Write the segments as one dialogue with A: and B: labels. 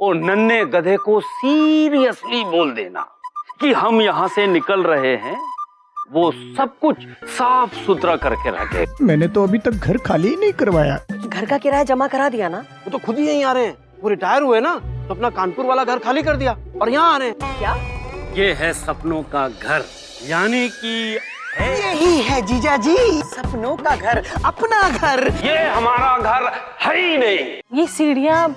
A: और नन्हे गधे को सीरियसली बोल देना कि हम यहाँ से निकल रहे हैं, वो सब कुछ साफ सुथरा करके रखे।
B: मैंने तो अभी तक घर खाली ही नहीं करवाया।
C: घर का किराया जमा करा दिया ना?
D: वो तो खुद ही यहीं आ रहे हैं। वो रिटायर हुए ना तो अपना कानपुर वाला घर खाली कर दिया और यहाँ आ रहे हैं।
C: क्या?
A: ये है सपनों का घर, यानी कि
C: यही है जीजा जी, सपनों का घर, अपना घर।
A: ये हमारा घर है ही नहीं।
E: ये सीढ़ियाँ,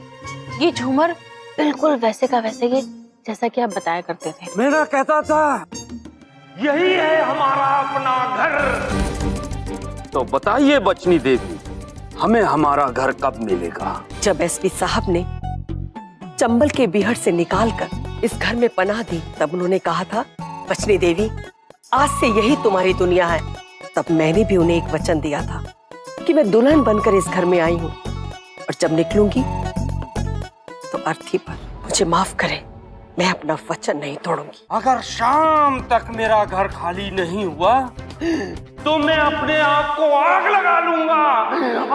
E: ये झूमर बिल्कुल वैसे का वैसे ही जैसा कि आप बताया करते थे।
A: मेरा कहता था यही है हमारा अपना घर। तो बताइए बचनी देवी, हमें हमारा घर कब मिलेगा?
C: जब एसपी साहब ने चंबल के बीहड़ से निकालकर इस घर में पनाह दी, तब उन्होंने कहा था, बचनी देवी आज से यही तुम्हारी दुनिया है। तब मैंने भी उन्हें एक वचन दिया था कि मैं दुल्हन बनकर इस घर में आई हूँ और जब निकलूंगी तो अर्थी पर मुझे माफ करें, मैं अपना वचन नहीं तोड़ूंगी।
A: अगर शाम तक मेरा घर खाली नहीं हुआ तो मैं अपने आप को आग लगा लूंगा,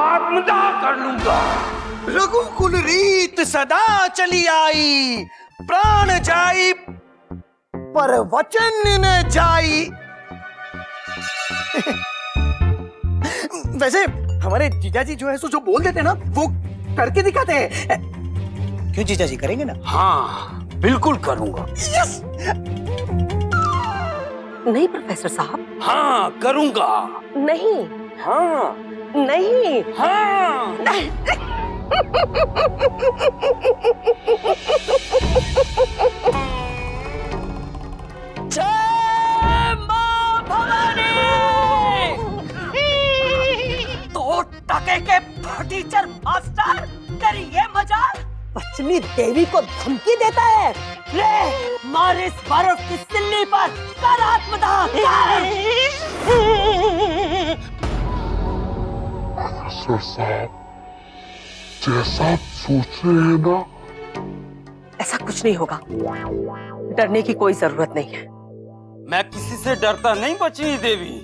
A: आत्मदाह कर लूंगा।
F: रघुकुल रीत सदा चली आई, प्राण जाई पर वचन न जाई। वैसे हमारे जीजा जी जो है जो बोल देते हैं ना, वो करके दिखाते हैं। क्यों जीजा जी, करेंगे ना?
A: हाँ बिल्कुल करूंगा।
F: यस।
C: नहीं प्रोफेसर साहब।
A: हाँ करूंगा।
C: नहीं।
A: हाँ
C: नहीं।
A: हाँ
C: नहीं।
F: जय मां भवानी। तो टके के फटीचर मास्टर करिए मजाल।
C: बचनी देवी को धमकी देता है।
F: ले मार इस बर्फ की सिल्ली पर, कर आत्मदाह।
G: प्रोफेसर साहब, जैसा आप सोच रहे हैं ना,
C: ऐसा कुछ नहीं होगा, डरने की कोई जरूरत नहीं है।
A: मैं किसी से डरता नहीं बचनी देवी।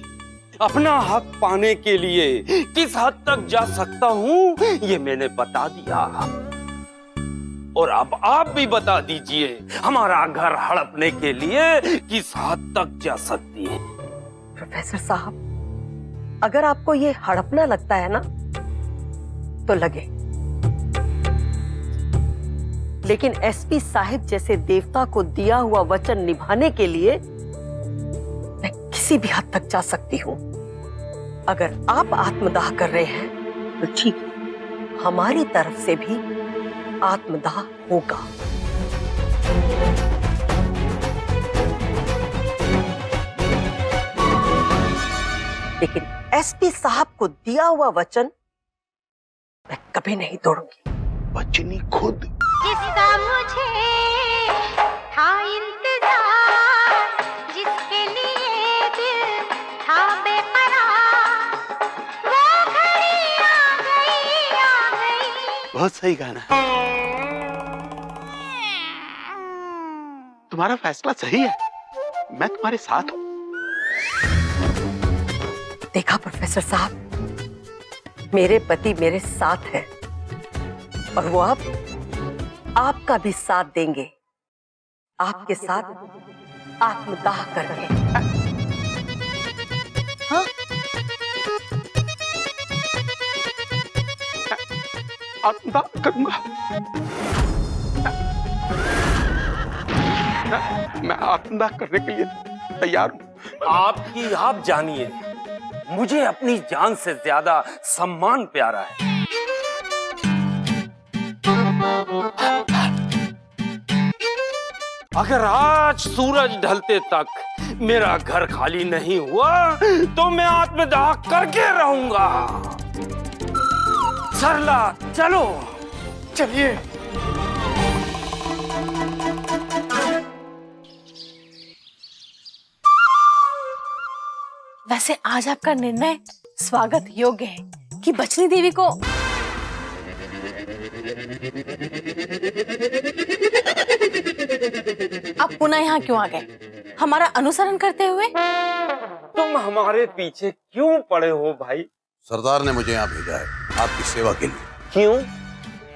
A: अपना हक पाने के लिए किस हद तक जा सकता हूँ ये मैंने बता दिया। और अब आप भी बता दीजिए, हमारा घर हड़पने के लिए किस हद तक जा सकती है?
C: प्रोफेसर साहब, अगर आपको ये हड़पना लगता है ना तो लगे, लेकिन एसपी साहिब जैसे देवता को दिया हुआ वचन निभाने के लिए मैं किसी भी हद तक जा सकती हूँ। अगर आप आत्मदाह कर रहे हैं तो ठीक, हमारी तरफ से भी आत्मदाह होगा। लेकिन एसपी साहब को दिया हुआ वचन मैं कभी नहीं तोड़ूंगी।
G: बचनी खुद
H: जिसका मुझे था इंतजार, जिसके लिए दिल था बेकरार, वो घड़ी आ गई, आ गई।
D: बहुत सही गाना है। तुम्हारा फैसला सही है, मैं तुम्हारे साथ हूँ।
C: देखा प्रोफेसर साहब, मेरे पति मेरे साथ हैं और वो अब आपका भी साथ देंगे, आपके साथ आत्मदाह करके। हाँ?
D: आत्मदाह करूंगा। मैं आत्मदाह करने के लिए तैयार हूँ।
A: आपकी आप जानिए, मुझे अपनी जान से ज्यादा सम्मान प्यारा है। अगर आज सूरज ढलते तक मेरा घर खाली नहीं हुआ तो मैं आत्मदाह करके रहूंगा। सरला चलो।
F: चलिए।
E: वैसे आज आपका निर्णय स्वागत योग्य है कि बचनी देवी को आप पुनः यहाँ क्यों आ गए? हमारा अनुसरण करते हुए?
A: तुम हमारे पीछे क्यों पड़े हो भाई?
I: सरदार ने मुझे यहाँ भेजा है आपकी सेवा के लिए।
A: क्यों?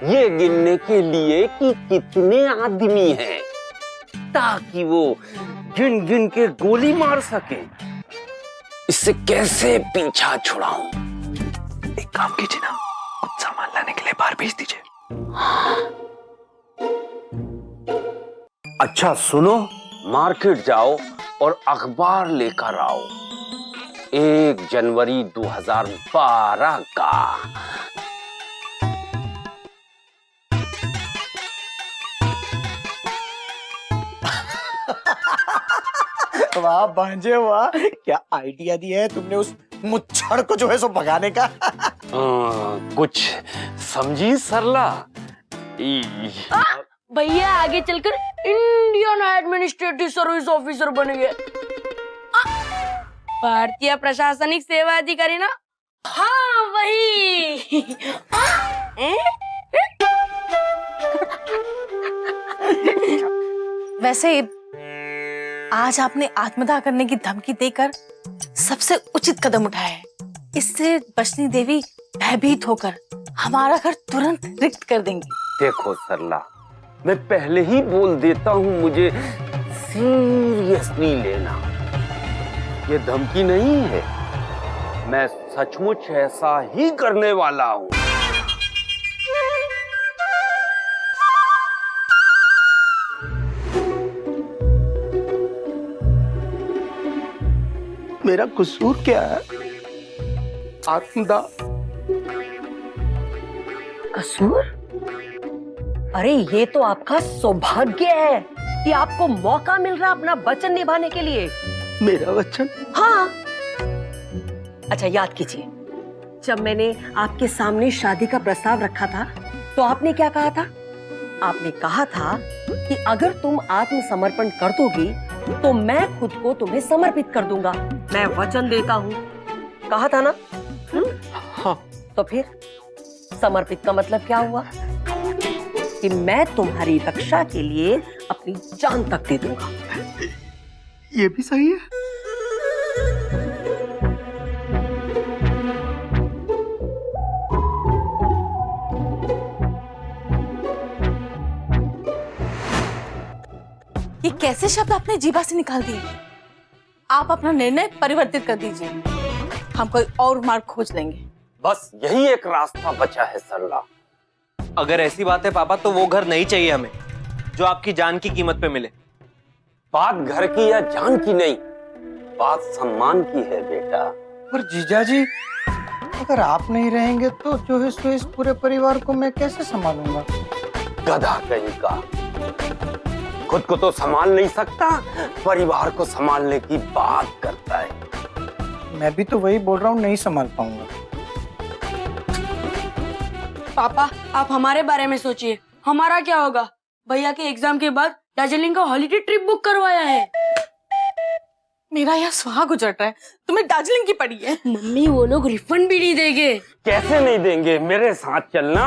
A: ये गिनने के लिए कि कितने आदमी हैं, ताकि वो गिन गिन के गोली मार सके। इससे कैसे पीछा छुड़ाऊं?
F: एक काम कीजिए ना, कुछ सामान लाने के लिए बाहर भेज दीजिए।
A: अच्छा सुनो, मार्केट जाओ और अखबार लेकर आओ 1 जनवरी 2012 का।
F: वाह भांजे वाह, क्या आइडिया दिया है तुमने उस मुच्छड़ को जो है सो भगाने का।
A: कुछ समझी सरला?
I: भैया आगे चलकर इंडियन एडमिनिस्ट्रेटिव सर्विस ऑफिसर बन गए। भारतीय प्रशासनिक सेवा अधिकारी ना? हाँ वही।
E: वैसे आज आपने आत्मदाह करने की धमकी देकर सबसे उचित कदम उठाया है। इससे बचनी देवी भयभीत होकर हमारा घर तुरंत रिक्त कर देंगी।
A: देखो सरला, मैं पहले ही बोल देता हूँ, मुझे सीरियसली लेना। ये धमकी नहीं है, मैं सचमुच ऐसा ही करने वाला हूँ।
B: मेरा कसूर क्या है? आत्मदाह।
C: कसूर? अरे ये तो आपका सौभाग्य है कि आपको मौका मिल रहा अपना वचन निभाने के लिए।
B: मेरा वचन?
C: हाँ। अच्छा याद कीजिए, जब मैंने आपके सामने शादी का प्रस्ताव रखा था तो आपने क्या कहा था? आपने कहा था कि अगर तुम आत्मसमर्पण कर दोगी तो मैं खुद को तुम्हें समर्पित कर दूंगा। मैं वचन देता हूँ, कहा था ना?
D: हाँ।
C: तो फिर समर्पित का मतलब क्या हुआ? कि मैं तुम्हारी रक्षा के लिए अपनी जान तक दे दूंगा।
B: ये भी सही है।
E: ये कैसे शब्द आपने जीभा से निकाल दिए? आप अपना निर्णय परिवर्तित कर दीजिए, हम कोई और मार्ग खोज लेंगे।
A: बस यही एक रास्ता बचा है सरला।
D: अगर ऐसी बात है पापा, तो वो घर नहीं चाहिए हमें जो आपकी जान की कीमत पे मिले।
A: बात घर की या जान की नहीं, बात सम्मान की है बेटा।
F: पर जीजा जी, अगर आप नहीं रहेंगे तो जो है सो इस पूरे परिवार को मैं कैसे संभालूंगा?
A: गधा कहीं का, खुद को तो संभाल नहीं सकता, परिवार को संभालने की बात करता है।
F: मैं भी तो वही बोल रहा हूँ, नहीं संभाल पाऊंगा।
I: पापा आप हमारे बारे में सोचिए, हमारा क्या होगा? भैया के एग्जाम के बाद दार्जिलिंग का हॉलिडे ट्रिप बुक करवाया है।
E: मेरा यह सुहाग उजड़ रहा है, तुम्हें दार्जिलिंग की पड़ी है।
I: मम्मी वो लोग रिफंड भी नहीं देंगे।
A: कैसे नहीं देंगे? मेरे साथ चलना।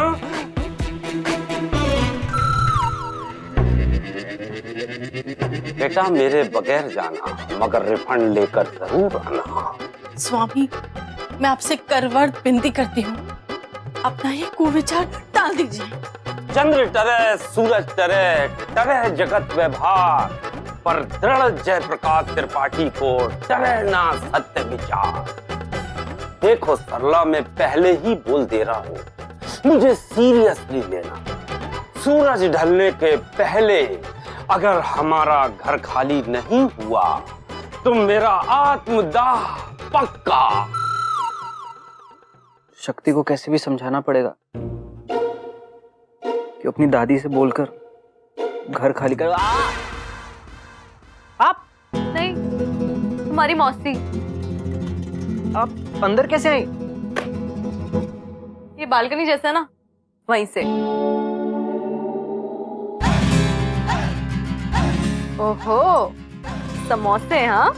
A: बेटा मेरे बगैर जाना, मगर रिफंड लेकर जरूर आना।
E: स्वामी, मैं आपसे करवट विनती करती हूँ, अपना ये कुविचार टाल दीजिए।
A: चंद्र टरे सूरज टरे, टरे जगत व्यवहार, पर दृढ़ जय प्रकाश त्रिपाठी को टरे ना सत्य विचार। देखो सरला, मैं पहले ही बोल दे रहा हूँ, मुझे सीरियसली लेना। सूरज ढलने के पहले अगर हमारा घर खाली नहीं हुआ तो मेरा आत्मदाह पक्का।
D: शक्ति को कैसे भी समझाना पड़ेगा कि अपनी दादी से बोलकर घर खाली कर। आप
E: नहीं, तुम्हारी मौसी।
D: आप अंदर कैसे आई?
E: ये बालकनी जैसा है ना, वहीं से। ओहो, समोसे हाँ?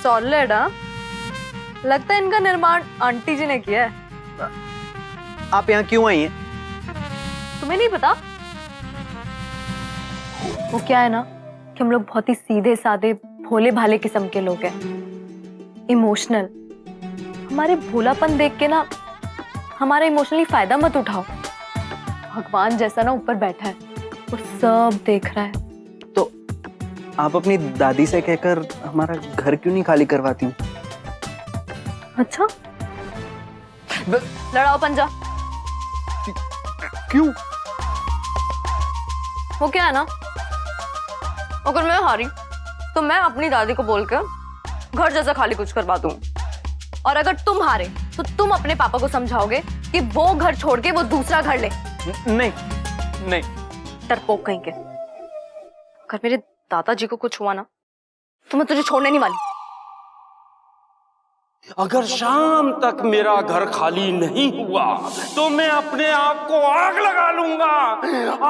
E: सॉलिड हाँ? लगता है इनका निर्माण आंटी जी ने किया है।
D: आप यहाँ क्यों आई हैं?
E: तुम्हें नहीं पता? वो क्या है ना कि हम लोग बहुत ही सीधे साधे भोले भाले किस्म के लोग हैं, इमोशनल।
J: हमारे भोलापन देख के ना हमारा इमोशनली फायदा मत उठाओ। भगवान जैसा ना ऊपर बैठा है, वो सब देख रहा है।
F: तो आप अपनी दादी से कहकर हमारा घर क्यों नहीं खाली करवाती?
J: अच्छा, लड़ाओ पंजा।
F: क्यों?
J: वो क्या है ना, अगर मैं हारी तो मैं अपनी दादी को बोल के घर जैसा खाली कुछ करवा दूं, और अगर तुम हारे तो तुम अपने पापा को समझाओगे कि वो घर छोड़ के वो दूसरा घर ले।
F: नहीं नहीं।
J: डरपोक कहीं के। अगर मेरे दादाजी को कुछ हुआ ना तो मैं तुझे छोड़ने नहीं वाली।
A: अगर शाम तक मेरा घर खाली नहीं हुआ तो मैं अपने आप को आग लगा लूंगा,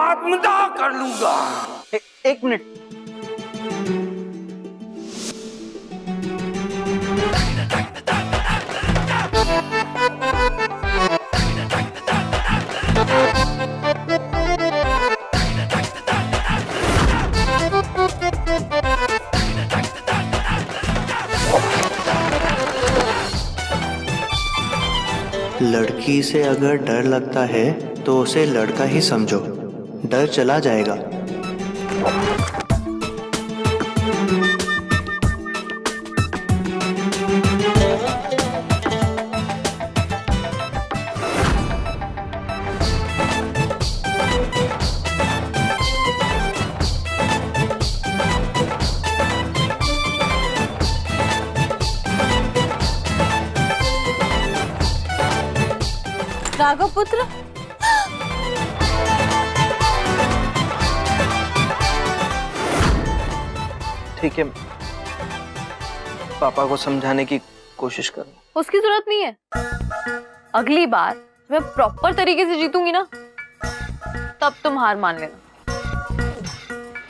A: आत्मदाह कर लूंगा।
F: एक मिनट।
K: लड़की से अगर डर लगता है तो उसे लड़का ही समझो, डर चला जाएगा।
E: राघव पुत्र,
F: ठीक है, पापा को समझाने की कोशिश करो।
J: उसकी जरूरत नहीं है। अगली बार मैं प्रॉपर तरीके से जीतूंगी ना, तब तुम हार मान लेना।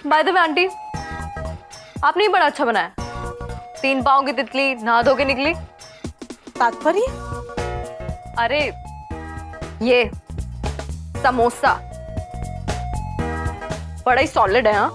J: बाय द वे आंटी, आपने ही बड़ा अच्छा बनाया। 3 पाँव की तितली नहा धो के निकली।
E: तात्पर्य?
J: अरे ये समोसा बड़ा ही सॉलिड है। हाँ,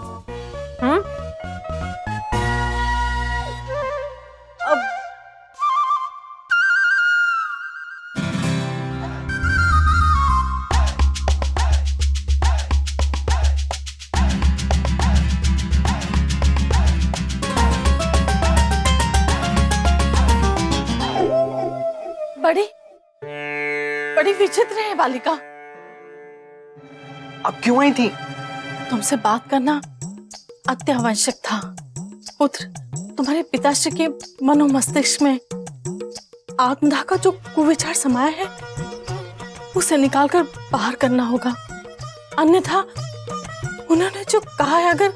E: बड़ी बड़ी विचित्र है बालिका।
F: अब क्यों आई थी?
E: तुमसे बात करना अत्यावश्यक था। पुत्र, तुम्हारे पिताश्री के मनोमस्तिष्क में आत्मदाह का जो कुविचार समाया है उसे निकालकर बाहर करना होगा। अन्यथा उन्होंने जो कहा है अगर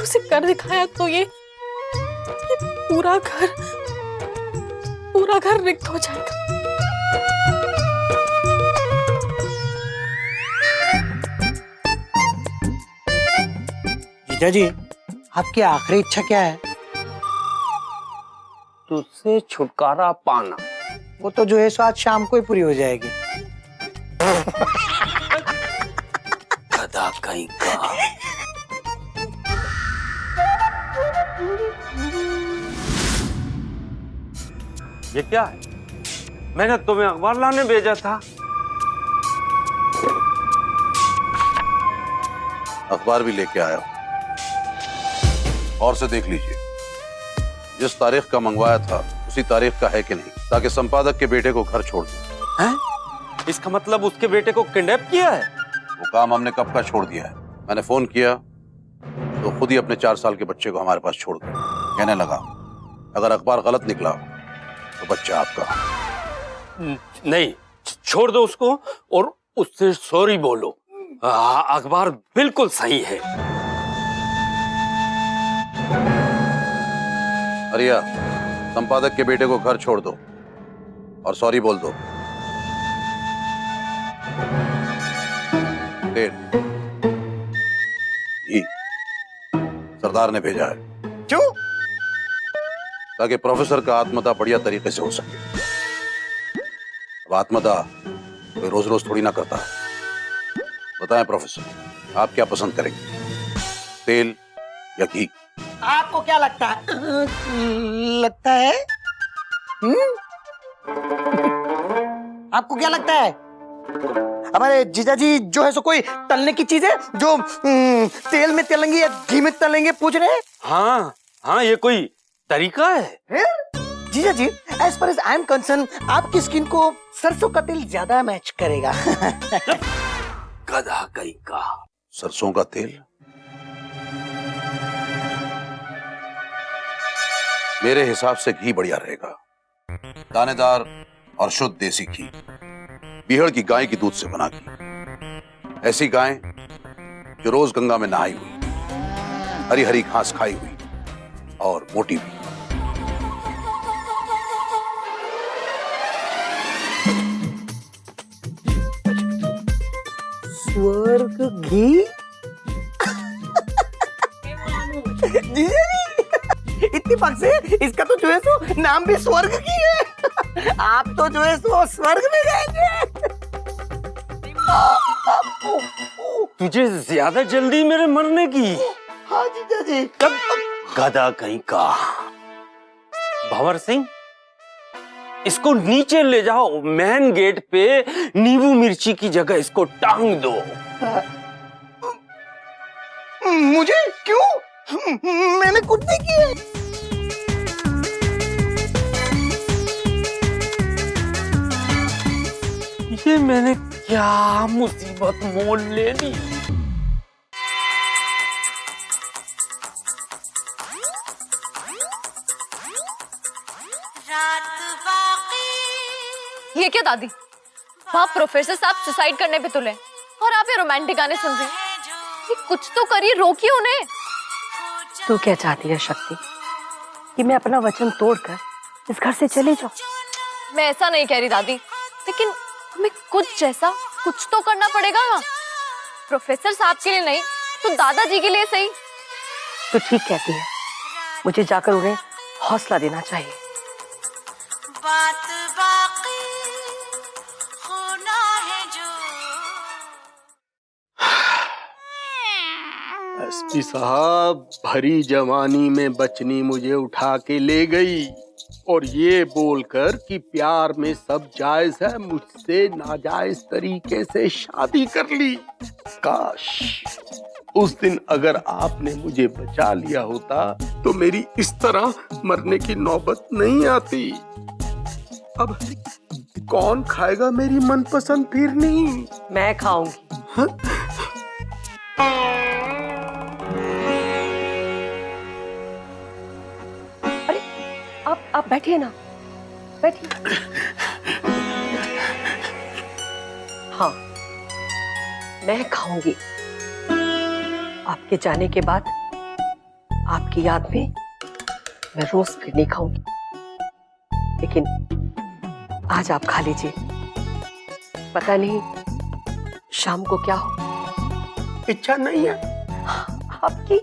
E: उसे कर दिखाया तो ये पूरा घर रिक्त हो जाएगा।
F: जीजा जी, आपकी आखिरी इच्छा क्या है?
A: तुझसे छुटकारा पाना।
F: वो तो जो है सो आज शाम को ही पूरी हो जाएगी।
A: गधा कहीं का। ये क्या है? मैंने तुम्हें अखबार लाने भेजा था।
L: अखबार भी लेके आया हूं, और से देख लीजिए। जिस तारीख का मंगवाया था उसी तारीख का है कि नहीं, ताकि संपादक के बेटे को घर छोड़ दे।
A: हैं? इसका मतलब उसके बेटे को किडनैप किया है?
L: वो काम हमने कब का छोड़ दिया है। मैंने फोन किया तो खुद ही अपने 4 साल के बच्चे को हमारे पास छोड़ दिया। कहने लगा अगर अखबार गलत निकला तो बच्चा आपका।
A: नहीं, छोड़ दो उसको और उससे सॉरी बोलो। अखबार बिल्कुल सही है।
L: अरिया, संपादक के बेटे को घर छोड़ दो और सॉरी बोल दो। जी, सरदार ने भेजा है।
F: क्यों?
L: ताकि प्रोफेसर का आत्मदाह बढ़िया तरीके से हो सके। अब आत्मदाह कोई रोज रोज थोड़ी ना करता है। बताएं प्रोफेसर, आप क्या पसंद करेंगे, तेल या घी?
F: आपको क्या लगता है? लगता है आपको क्या लगता है हमारे जीजा जी जो है सो कोई तलने की चीज है जो तेल में तलेंगे या घी में तलेंगे पूछ रहे हैं?
A: हाँ हाँ, ये कोई तरीका है?
F: जीजा जी, as far as I am concern, आपकी स्किन को सरसों का तेल ज्यादा मैच करेगा।
A: गधा कहीं का।
L: सरसों का तेल? मेरे हिसाब से घी बढ़िया रहेगा, दानेदार और शुद्ध देसी घी, बीहड़ की गाय की दूध से बना घी। ऐसी गाय जो रोज गंगा में नहाई हुई, हरी हरी घास खाई हुई और मोटी भी।
F: स्वर्ग घी? जीजा जी, इतनी पक से इसका तो जो है सो नाम भी स्वर्ग की है। आप तो जो है सो स्वर्ग में जाएंगे।
A: तुझे ज्यादा जल्दी मेरे मरने की?
F: हाँ जीजा जी।
A: तब गधा कहीं का। भंवर सिंह, इसको नीचे ले जाओ, मेन गेट पे नींबू मिर्ची की जगह इसको टांग दो।
F: मुझे क्यों? मैंने कुछ नहीं किया।
A: ये मैंने क्या मुसीबत मोल ले ली।
J: ये क्या दादी, वहाँ प्रोफेसर साहब सुसाइड करने पे तुले और आप ये रोमांटिक गाने सुन रहे हैं। ये कुछ तो करिए, रोकिए उन्हें।
C: तू क्या चाहती है शक्ति, कि मैं अपना वचन तोड़कर इस घर से चली जाऊं?
J: मैं ऐसा नहीं कह रही दादी, लेकिन हमें कुछ जैसा कुछ तो करना पड़ेगा ना। प्रोफेसर साहब के लिए नहीं तो दादाजी के लिए सही।
C: तू ठीक कहती है, मुझे जाकर उन्हें हौसला देना चाहिए।
H: बात बाकी होना है जो।
B: एसपी साहब, भरी जवानी में बचनी मुझे उठा के ले गई और ये बोलकर कि प्यार में सब जायज है, मुझसे नाजायज तरीके से शादी कर ली। काश उस दिन अगर आपने मुझे बचा लिया होता तो मेरी इस तरह मरने की नौबत नहीं आती। अब कौन खाएगा मेरी मनपसंद फिरनी?
C: मैं खाऊंगी।
B: हाँ?
C: अरे आप बैठिए ना, बैठिए। हाँ, मैं खाऊंगी। आपके जाने के बाद आपकी याद में मैं रोज फिरनी खाऊंगी, लेकिन आज आप खा लीजिए। पता नहीं शाम को क्या हो।
B: इच्छा नहीं है?
C: आपकी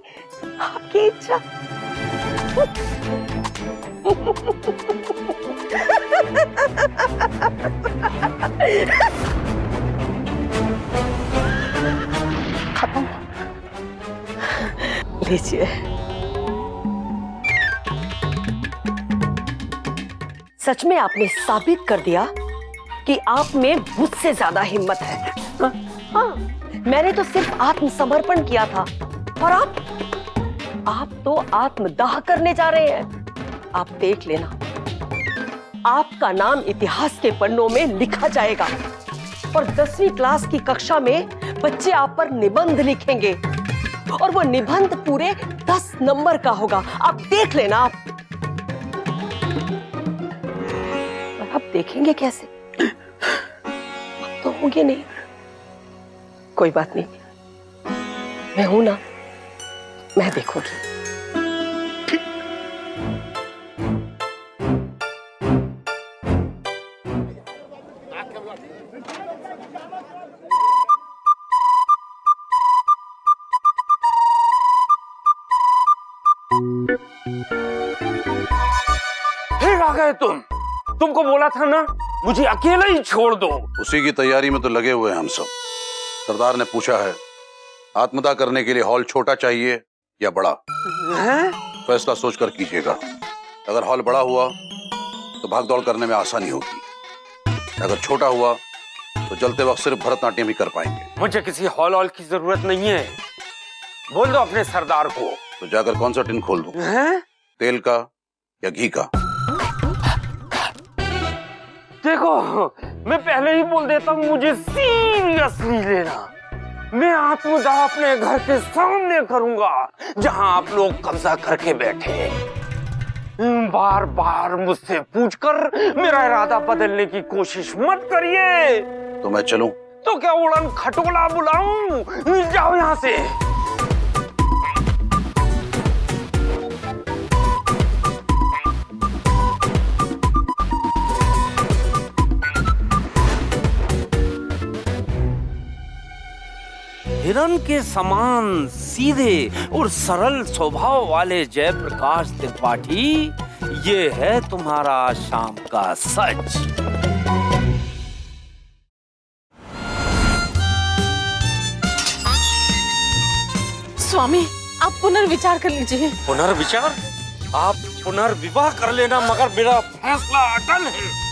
C: इच्छा। खत्म। लीजिए। सच में आपने साबित कर दिया कि आप में मुझसे ज्यादा हिम्मत है। हाँ, मैंने तो सिर्फ आत्मसमर्पण किया था और आप तो आत्मदाह करने जा रहे हैं। आप देख लेना, आपका नाम इतिहास के पन्नों में लिखा जाएगा और 10वीं क्लास की कक्षा में बच्चे आप पर निबंध लिखेंगे और वो निबंध पूरे 10 नंबर का होगा। आप देख लेना। आप देखेंगे कैसे? आप तो होंगे नहीं। कोई बात नहीं, मैं हूं ना, मैं देखूंगी।
A: फिर आ गए तुमको बोला था ना मुझे अकेला ही छोड़ दो।
L: उसी की तैयारी में तो लगे हुए हैं हम सब। सरदार ने पूछा है आत्मदाह करने के लिए हॉल छोटा चाहिए या बड़ा।
A: हैं?
L: फैसला सोचकर कीजिएगा। अगर हॉल बड़ा हुआ तो भागदौड़ करने में आसानी होगी। अगर छोटा हुआ तो चलते वक्त सिर्फ भरतनाट्यम ही कर पाएंगे।
A: मुझे किसी हॉल की जरूरत नहीं है। बोल दो अपने सरदार को।
L: तो जाकर कौन सा टिन खोल दूं? तेल का या घी का?
A: देखो, मैं पहले ही बोल देता हूँ, मुझे सीरियसली लेना। मैं आत्मदाह अपने घर के सामने करूंगा, जहां आप लोग कब्जा करके बैठे। बार बार मुझसे पूछकर मेरा इरादा बदलने की कोशिश मत करिए।
L: तो मैं चलूं?
A: तो क्या उड़न खटोला बुलाऊं? जाओ यहां से। हिरण के समान सीधे और सरल स्वभाव वाले जयप्रकाश त्रिपाठी, ये है तुम्हारा शाम का सच।
E: स्वामी, आप पुनर्विचार कर लीजिए।
A: पुनर्विचार? आप पुनर्विवाह कर लेना, मगर मेरा फैसला अटल है।